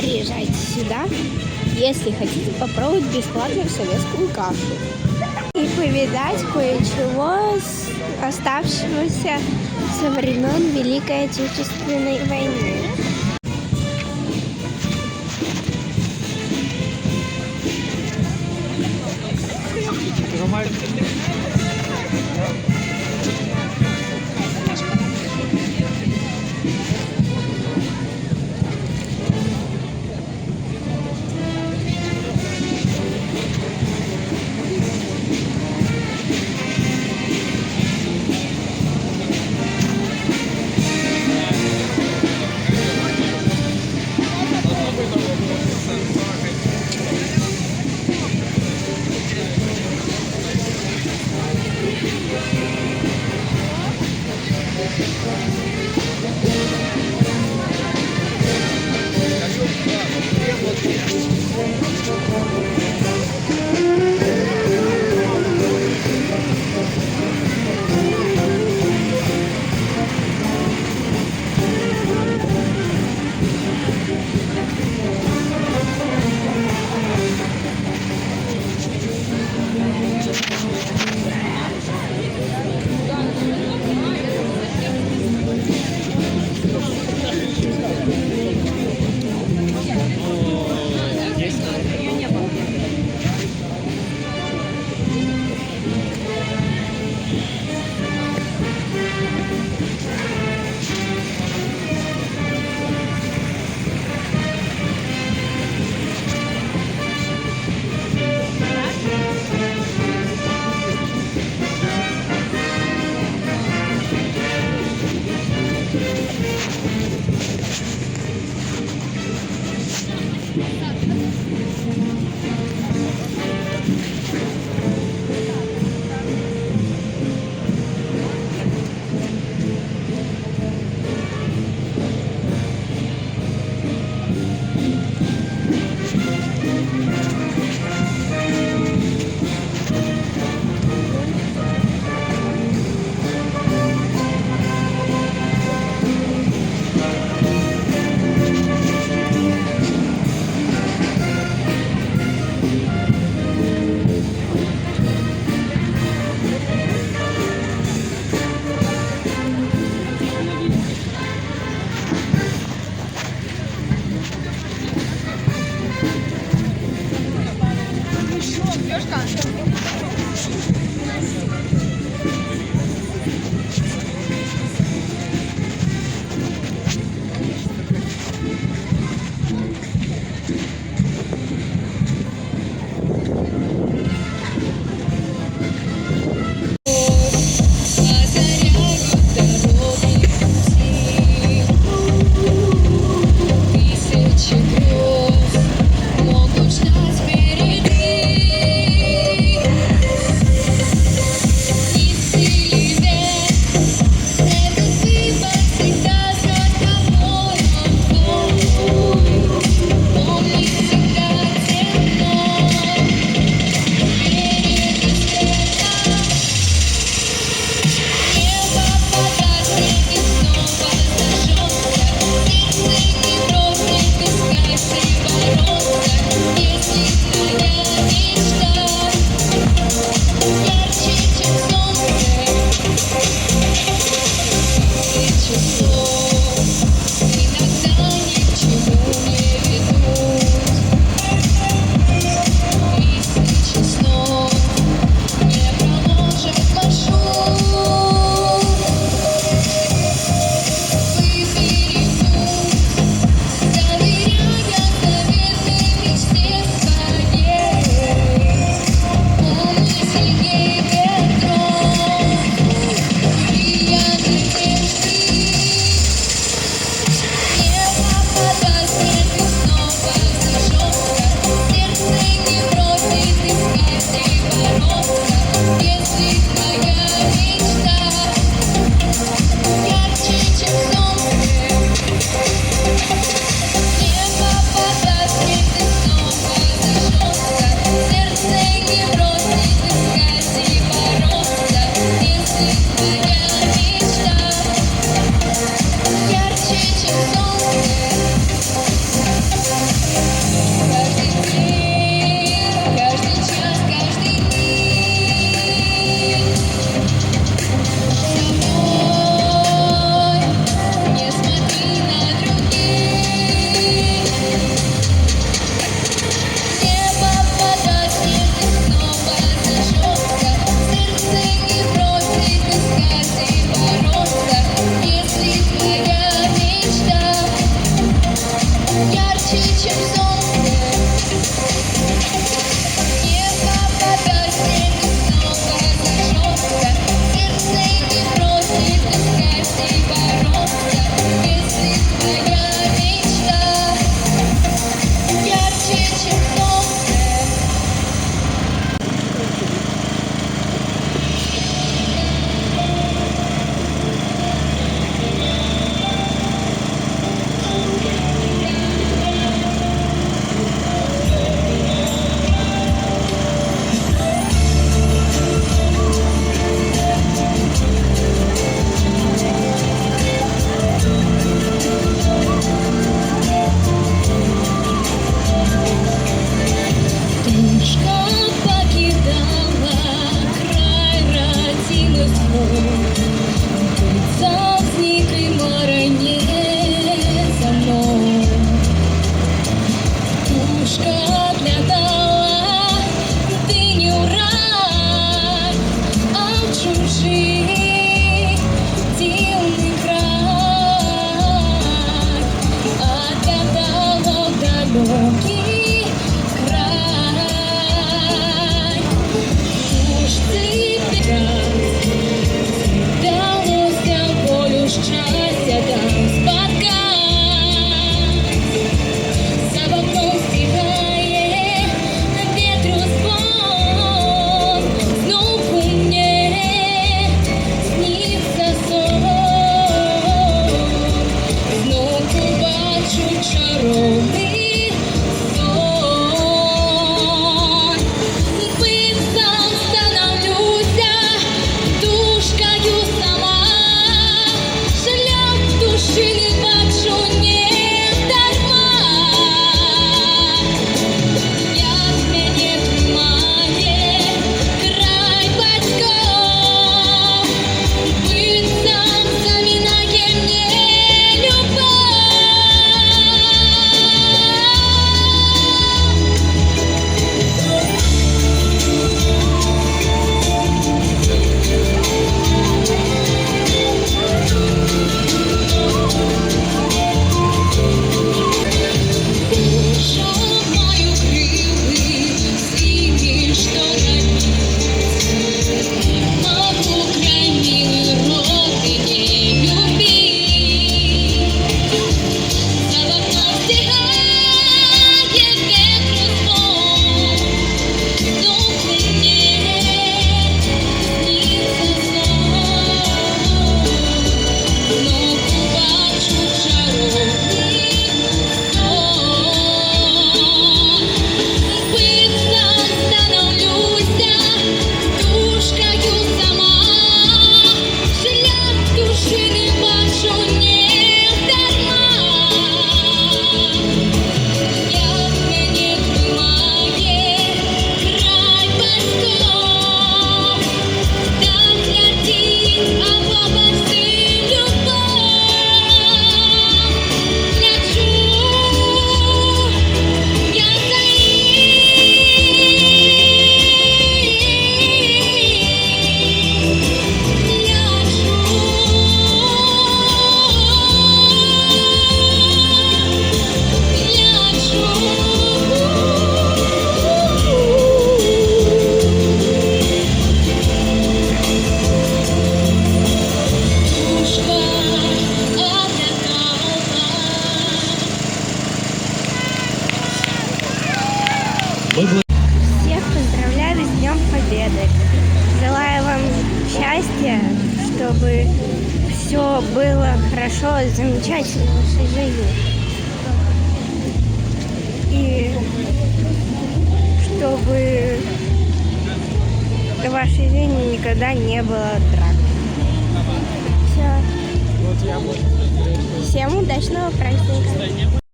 приезжайте сюда, если хотите попробовать бесплатную советскую кашу и повидать кое-чего оставшегося со времен Великой Отечественной войны. чем солнце. Небо вода, снег и снова зажжется. Сердце не бросит, искать и бороться. Если твоя мечта ярче, чем солнце. Тучка покидала край родимых вод. Пыльца взник и море не за мной. Тучка отлетала, ты не рай, а чужий дивный край. Отгадала в далекий край. Уж ты далось тобою счастья там споткать. За окном стихает ветру звон. Знову мне снится сон. Знову бачу чаровний сон. Пыльцом становлюся, душкою сама. Шлях душі не бачу не дарма. Як мене тримає край батьков. Пыльцом заминає мне любов. Душа мою крылы, синий, что могу край милый родине любить. За окном стихает ветру звон. Знову мне снится сон. Знову бачу чаровний сон. Пыльцом становлюся, душкою сама. Шлях душі не бачу не дарма. Як мене тримає край батьков. Так летить, а побачи любов. Лечу я за Всех поздравляю с Днем Победы. Желаю вам счастья, чтобы все было хорошо, замечательно в вашей жизни. И чтобы в вашей жизни никогда не было драк. Все. Всем удачного праздника.